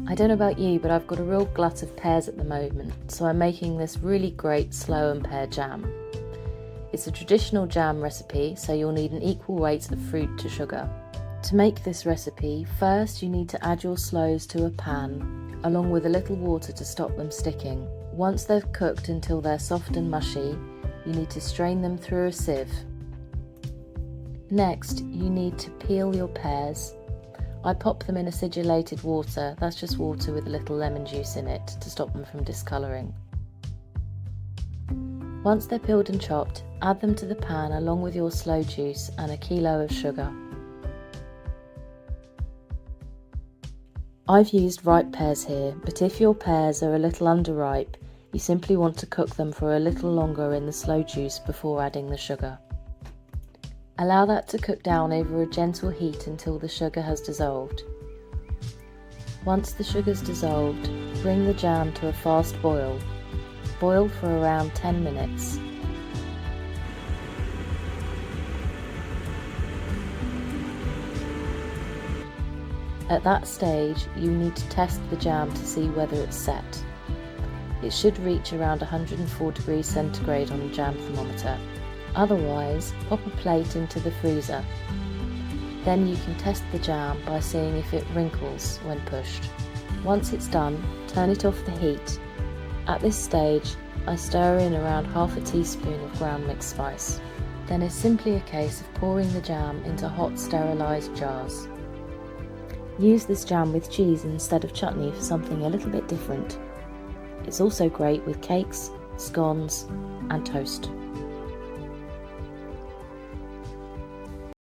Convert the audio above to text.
I don't know about you, but I've got a real glut of pears at the moment, so I'm making this really great sloe and pear jam. It's a traditional jam recipe, so you'll need an equal rate of fruit to sugar. To make this recipe, first you need to add your sloes to a pan, along with a little water to stop them sticking. Once they've cooked until they're soft and mushy, you need to strain them through a sieve. Next, you need to peel your pears. I pop them in acidulated water, that's just water with a little lemon juice in it to stop them from discolouring. Once they're peeled and chopped, add them to the pan along with your sloe juice and a kilo of sugar. I've used ripe pears here, but if your pears are a little underripe, you simply want to cook them for a little longer in the sloe juice before adding the sugar. Allow that to cook down over a gentle heat until the sugar has dissolved. Once the sugar's dissolved, bring the jam to a fast boil. Boil for around 10 minutes. At that stage, you need to test the jam to see whether it's set. It should reach around 104 degrees centigrade on a jam thermometer. Otherwise, pop a plate into the freezer. Then you can test the jam by seeing if it wrinkles when pushed. Once it's done, turn it off the heat. At this stage, I stir in around half a teaspoon of ground mixed spice. Then it's simply a case of pouring the jam into hot sterilised jars. Use this jam with cheese instead of chutney for something a little bit different. It's also great with cakes, scones and toast.